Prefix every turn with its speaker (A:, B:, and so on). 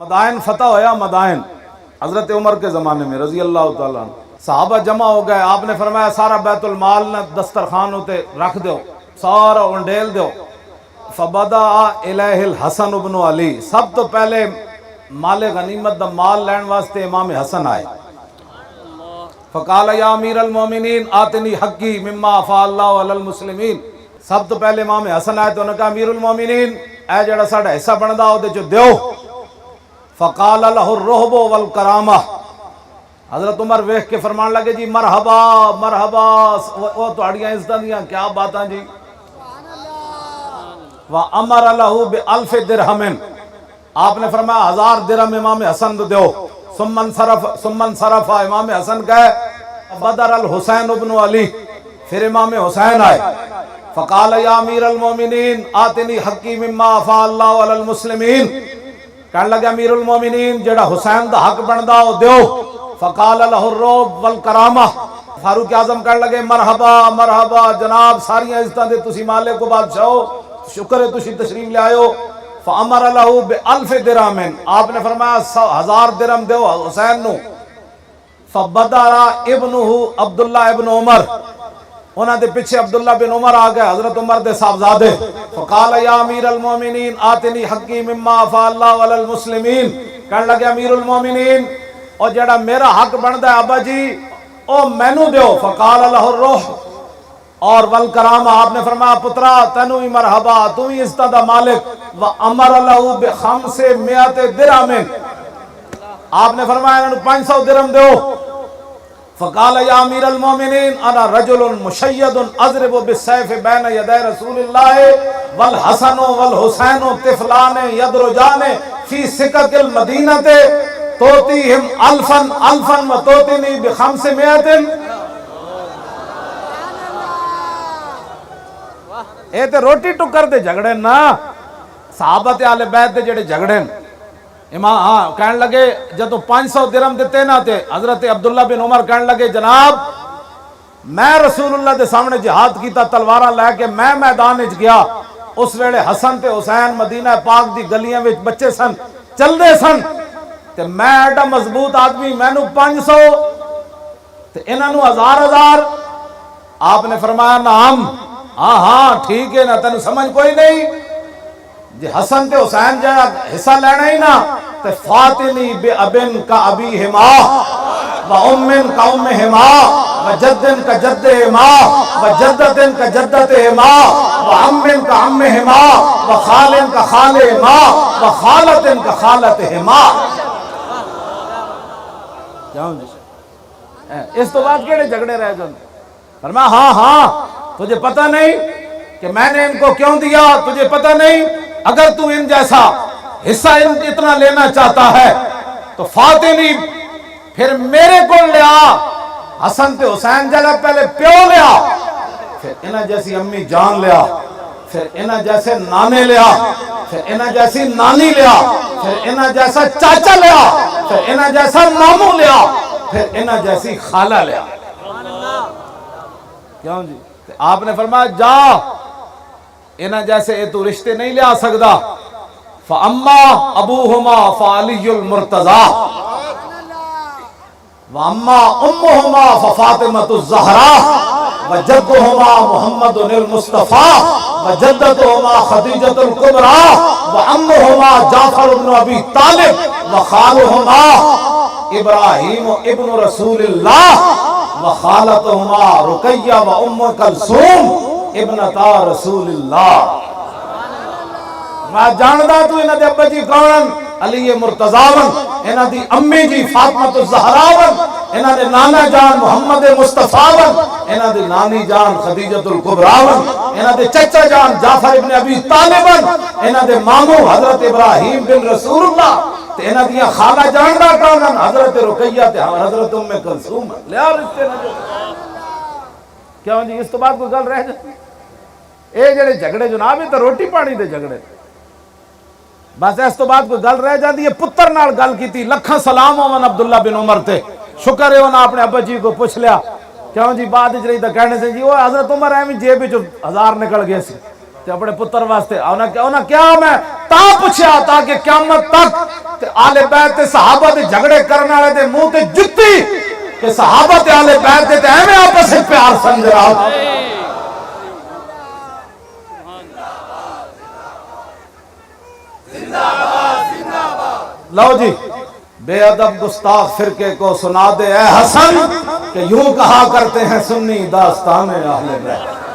A: مدائن فتح ہویا، مدائن حضرت عمر کے زمانے میں رضی اللہ تعالیٰ عنہ، صحابہ جمع ہو گئے، آپ نے فرمایا سارا بیت المال نے دسترخوان ہوتے رکھ دو، سارا انڈیل دو۔ فبدا الیہ الحسن ابن علی، سب تو پہلے مال غنیمت دا مال لین واسطے امام حسن آئے۔ فقال یا امیر المومنین آتنی حقی مما افاء اللہ علی المسلمین، سب تو پہلے امام حسن آئے تو انہوں نے کہا امیر المومنین اے جڑا ساڑا حصہ بندا ہو دے جو دیو۔ فقال لہ الرہب والکرامہ، حضرت عمر ویکھ کے فرمان لگے جی مرحبا مرحبا، وہ تہاڑیاں عزتاں دیاں کیا باتاں جی۔ وَأَمَرَ لَهُ بِأَلْفِ دِرْہَمٍ، آپ نے فرمایا 1000 درہم امام حسن کو دیو۔ ثم انصرف، امام حسن کہے بدر الحسین ابن علی، پھر امام حسین آئے۔ فقال یا امیر المومنین آتنی حقی مما افاء اللہ علی المسلمین، کہنے لگے امیر المومنین جڑا حسین دا حق بندا ہو دیو۔ فقال لہ الرعب والکرامہ، فاروق اعظم کہنے لگے مرحبا مرحبا جناب، ساری عزتاں دے تسی مالک کو بادشاہو، شکر ہے تسی تشریف لے آئے ہو۔ فامر لہ بألف درہم، آپ نے فرمایا 1000 درہم دیو حسین نو۔ فبدر ابنہ عبداللہ ابن عمر، انہاں دے پیچھے عبداللہ بن عمر آ گئے، حضرت عمر دے صاحبزادے۔ فقال یا امیر المومنین آتنی حقی مما افاء اللہ علی المسلمین، کہنے لگے امیر المومنین اور جڑا میرا حق بندا ہے ابا جی او مینوں دیو۔ فقال لہ الروح اور والکرامہ، آپ نے فرمایا پترا تینوں ہی مرحبا، تو ہی عزتاں دا مالک۔ وامر لہ ب500 درہم، آپ نے فرمایا انہوں 500 درہم دیو۔ فقال یا امیر المومنین انا رجل مشید اضرب بالسیف بین یدی رسول اللہ والحسن والحسین طفلان یدرجان فی سکک المدینہ توتیہم الفا الفا و توتینی ب500۔ اے تے روٹی ٹکر دے جھگڑے نا، صحابت اہل بیت دے جڑے جھگڑے امام کہنے لگے جدو 500 درہم دیتے نا تے حضرت عبداللہ بن عمر کہنے لگے جناب میں رسول اللہ دے سامنے جہاد کیتا تلوارہ لے کے میں میدان وچ گیا، اس ویلے حسن تے حسین مدینہ پاک دی گلیاں وچ بچے سن چل دے سن، تے میں ایڈا مضبوط آدمی مینوں 500 تے انہاں نوں 1000۔ آپ نے فرمایا نعم، ہاں ہاں ٹھیک ہے نا، تینوں سمجھ کوئی نہیں جی حسن تے حسین جا حصہ لینا ہی نا تے فاتنی بے ابن کا ابیہما و امن کا امہما و جدن کا جدہما و جدتن کا جدتہما و امن کا امہما و خالن کا خالہما و خالتن کا خالتہما۔ اس تو بعد کیڑے جھگڑے رہ جاندے؟ فرمایا ہاں ہاں تجھے پتہ نہیں کہ میں نے ان کو کیوں دیا، تجھے پتہ نہیں اگر تو ان جیسا حصہ اتنا لینا چاہتا ہے تو فاتنی پھر میرے کو لیا، حسن تے حسین جگہ پہلے پیو لیا، پھر انہاں جیسی امی جان لیا، پھر انہاں جیسے نانے لیا، پھر انہاں جیسی نانی لیا، پھر انہاں جیسا چاچا لیا، پھر انہاں جیسا ماموں لیا، پھر انہاں جیسی خالہ لیا۔ کیوں جی؟ آپ نے فرمایا جا انہاں جیسے اے تو رشتے نہیں لیا سکدا۔ فاما ابوہما فعلی المرتضی واما امہما ففاطمۃ الزہرا وجدہما محمد المصطفیٰ وجدتہما خدیجۃ الکبریٰ وامہما جعفر بن ابی طالب وخالہما ابراہیم ابن رسول اللہ وخالتہما رقیہ و ام کلثوم ابنتا رسول اللہ۔ میں جاندہ تو انہاں دے ابا جی کون؟ علی مرتضیٰ، انہاں دی امی جی فاطمۃ الزہرا، انہاں دے نانا جان محمد مصطفیٰ، انہاں دی نانی جان خدیجۃ الکبریٰ، انہاں دے چچا جان جعفر ابن ابی طالب، انہاں دے ماموں حضرت ابراہیم بن رسول اللہ، تے انہاں دیا خالہ جاندہ کون؟ حضرت رقیہ تے حضرت ام کلثوم۔ لیا رشتے نہ جو کیوں جی؟ اس تو بعد کوئی گل رہ جاتی؟ اے جڑے جھگڑے جناب یہ تو روٹی پانی دے جھگڑے، بس اس تو بعد کوئی گل رہ جاتی ہے۔ پتر نال گل کیتی، لکھاں سلام ہون عبداللہ بن عمر تے، شکر ہے انہاں اپنے ابا جی کو پوچھ لیا، کیوں جی بعد اجرئی دا کہنے سے جی وہ حضرت عمر ایویں جیب وچ 1000 نکل گئے سی، تے اپنے پتر واسطے انہاں کیا میں تا پوچھیا تاکہ قیامت تک تے آل بیت تے صحابہ دے جھگڑے کرنے والے دے منہ تے جتی کہ صحابہ تے آل بیت تے ایویں آپس وچ پیار سمجھ رہا لو جی بے ادب گستاخ فرقے کو سنا دے اے حسن کہ یوں کہا کرتے ہیں سنی داستان اہل بیت